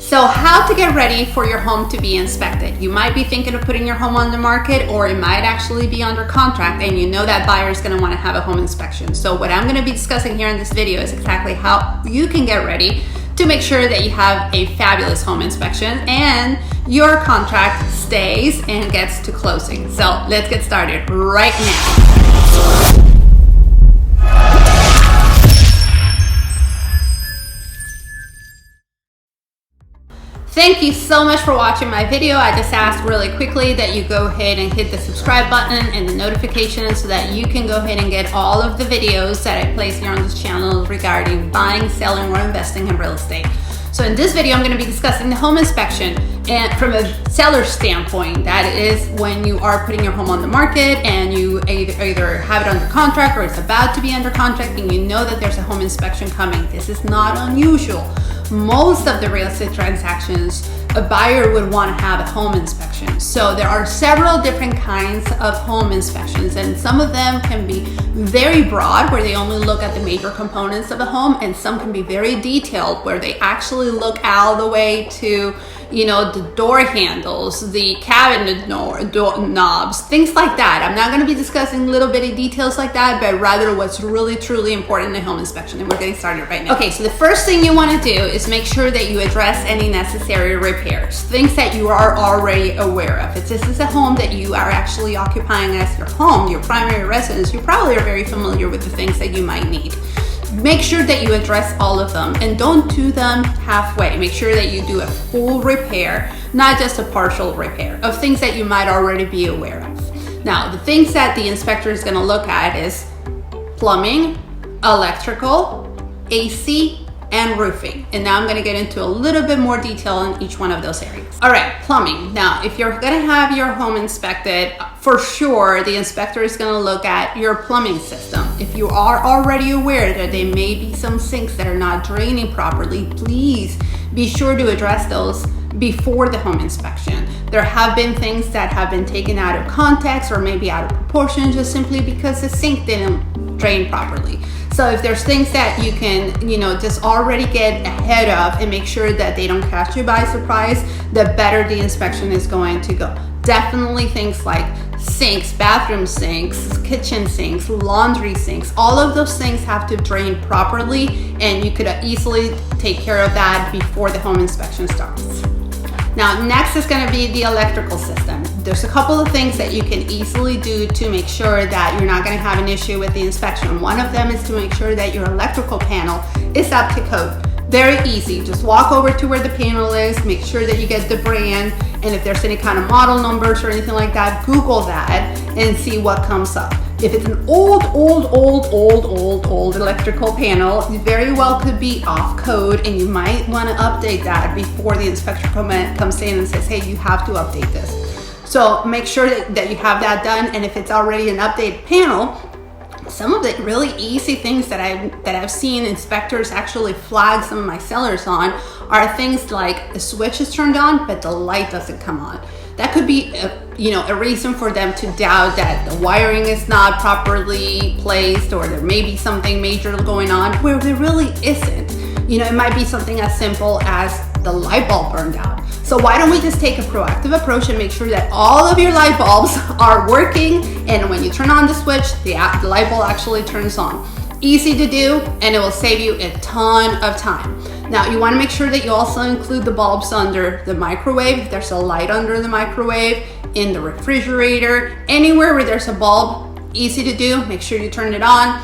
So how to get ready for your home to be inspected. You might be thinking of putting your home on the market, or it might actually be under contract, and you know that buyer is going to want to have a home inspection. So what I'm going to be discussing here in this video is exactly how you can get ready to make sure that you have a fabulous home inspection and your contract stays and gets to closing. So let's get started right now. Thank you so much for watching my video. I just asked really quickly that you go ahead and hit the subscribe button and the notification so that you can go ahead and get all of the videos that I place here on this channel regarding buying, selling, or investing in real estate. So in this video, I'm going to be discussing the home inspection, and from a seller's standpoint, that is when you are putting your home on the market and you either have it under contract or it's about to be under contract and you know that there's a home inspection coming. This is not unusual. Most of the real estate transactions, a buyer would want to have a home inspection. So there are several different kinds of home inspections, and some of them can be very broad where they only look at the major components of a home, and some can be very detailed where they actually look all the way to, you know, the door handles, the cabinet door knobs, things like that. I'm not going to be discussing little bitty details like that, but rather what's really truly important in a home inspection, and we're getting started right now. Okay, so the first thing you want to do is make sure that you address any necessary repairs, things that you are already aware of. If this is a home that you are actually occupying as your home, your primary residence, you probably are very familiar with the things that you might need. Make sure that you address all of them and don't do them halfway. Make sure that you do a full repair, not just a partial repair of things that you might already be aware of. Now, the things that the inspector is going to look at is plumbing, electrical, AC, and roofing. And now I'm going to get into a little bit more detail in each one of those areas. All right, plumbing. Now, if you're going to have your home inspected, for sure, the inspector is going to look at your plumbing system. If you are already aware that there may be some sinks that are not draining properly, please be sure to address those before the home inspection. There have been things that have been taken out of context or maybe out of proportion just simply because the sink didn't drain properly. So if there's things that you can, you know, just already get ahead of and make sure that they don't catch you by surprise, the better the inspection is going to go. Definitely things like sinks, bathroom sinks, kitchen sinks, laundry sinks, all of those things have to drain properly, and you could easily take care of that before the home inspection starts. Now, next is going to be the electrical system. There's a couple of things that you can easily do to make sure that you're not going to have an issue with the inspection. One of them is to make sure that your electrical panel is up to code. Very easy. Just walk over to where the panel is, make sure that you get the brand, and if there's any kind of model numbers or anything like that, Google that and see what comes up. If it's an old electrical panel, it very well could be off code, and you might want to update that before the inspector comes in and says, hey, you have to update this. So make sure that you have that done, and if it's already an updated panel, some of the really easy things that I've seen inspectors actually flag some of my sellers on are things like the switch is turned on, but the light doesn't come on. That could be a reason for them to doubt that the wiring is not properly placed, or there may be something major going on where there really isn't. You know, it might be something as simple as the light bulb burned out. So why don't we just take a proactive approach and make sure that all of your light bulbs are working, and when you turn on the switch, the light bulb actually turns on. Easy to do, and it will save you a ton of time. Now, you want to make sure that you also include the bulbs under the microwave. If there's a light under the microwave, in the refrigerator, anywhere where there's a bulb, easy to do. Make sure you turn it on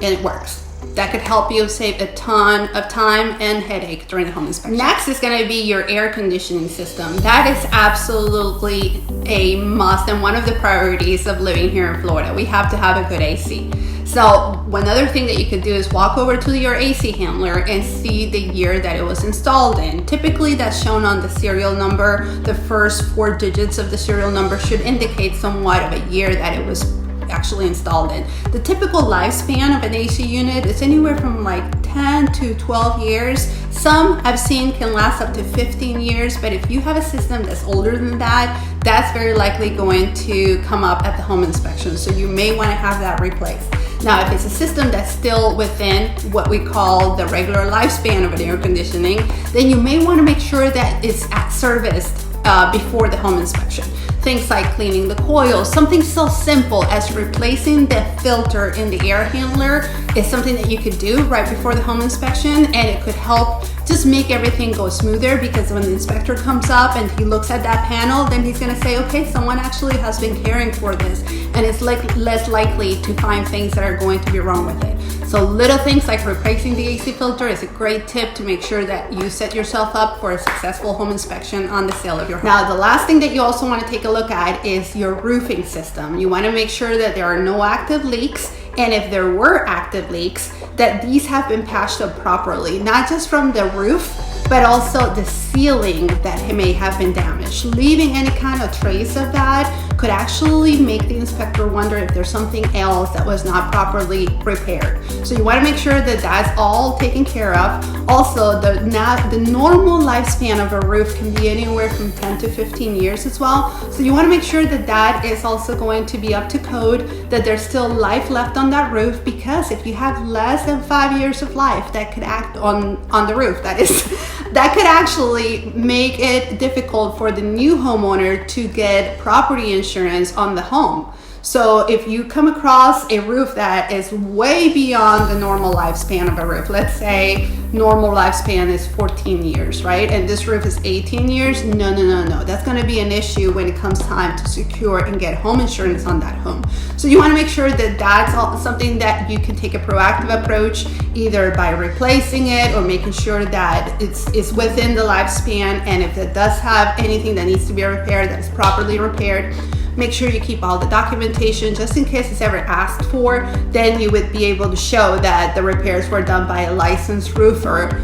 and it works. That could help you save a ton of time and headache during the home inspection. Next is going to be your air conditioning system. That is absolutely a must and one of the priorities of living here in Florida. We have to have a good AC. So one other thing that you could do is walk over to your AC handler and see the year that it was installed in. Typically that's shown on the serial number. The first 4 digits of the serial number should indicate somewhat of a year that it was actually installed in. The typical lifespan of an AC unit is anywhere from like 10 to 12 years. Some I've seen can last up to 15 years, but if you have a system that's older than that, that's very likely going to come up at the home inspection. So you may want to have that replaced. Now, if it's a system that's still within what we call the regular lifespan of an air conditioning, then you may want to make sure that it's serviced before the home inspection. Things like cleaning the coils, something so simple as replacing the filter in the air handler is something that you could do right before the home inspection, and it could help just make everything go smoother, because when the inspector comes up and he looks at that panel, then he's going to say, okay, someone actually has been caring for this, and it's less likely to find things that are going to be wrong with it. So little things like replacing the AC filter is a great tip to make sure that you set yourself up for a successful home inspection on the sale of your home. Now, the last thing that you also want to take a look at is your roofing system. You want to make sure that there are no active leaks, and if there were active leaks, that these have been patched up properly, not just from the roof, but also the ceiling that may have been damaged. Leaving any kind of trace of that could actually make the inspector wonder if there's something else that was not properly repaired. So you want to make sure that that's all taken care of. Also, the normal lifespan of a roof can be anywhere from 10 to 15 years as well. So you want to make sure that that is also going to be up to code, that there's still life left on that roof, because if you have less than 5 years of life, that could act on the roof. That could actually make it difficult for the new homeowner to get property insurance on the home. So if you come across a roof that is way beyond the normal lifespan of a roof, let's say normal lifespan is 14 years, right? And this roof is 18 years, no. That's gonna be an issue when it comes time to secure and get home insurance on that home. So you wanna make sure that that's something that you can take a proactive approach, either by replacing it or making sure that it's within the lifespan. And if it does have anything that needs to be repaired, that is properly repaired. Make sure you keep all the documentation just in case it's ever asked for. Then you would be able to show that the repairs were done by a licensed roofer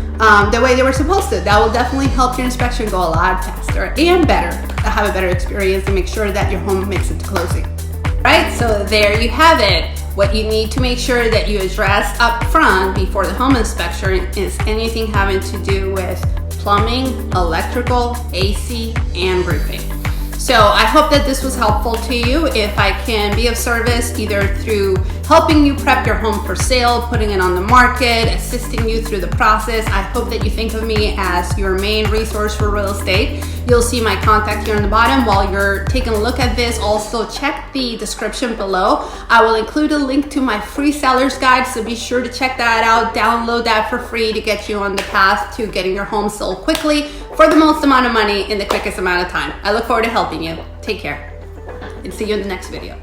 the way they were supposed to. That will definitely help your inspection go a lot faster and better, have a better experience, and make sure that your home makes it to closing. Right, so there you have it. What you need to make sure that you address up front before the home inspection is anything having to do with plumbing, electrical, AC, and roofing. So I hope that this was helpful to you. If I can be of service, either through helping you prep your home for sale, putting it on the market, assisting you through the process, I hope that you think of me as your main resource for real estate. You'll see my contact here on the bottom. While you're taking a look at this, also check the description below. I will include a link to my free seller's guide, so be sure to check that out. Download that for free to get you on the path to getting your home sold quickly for the most amount of money in the quickest amount of time. I look forward to helping you. Take care and see you in the next video.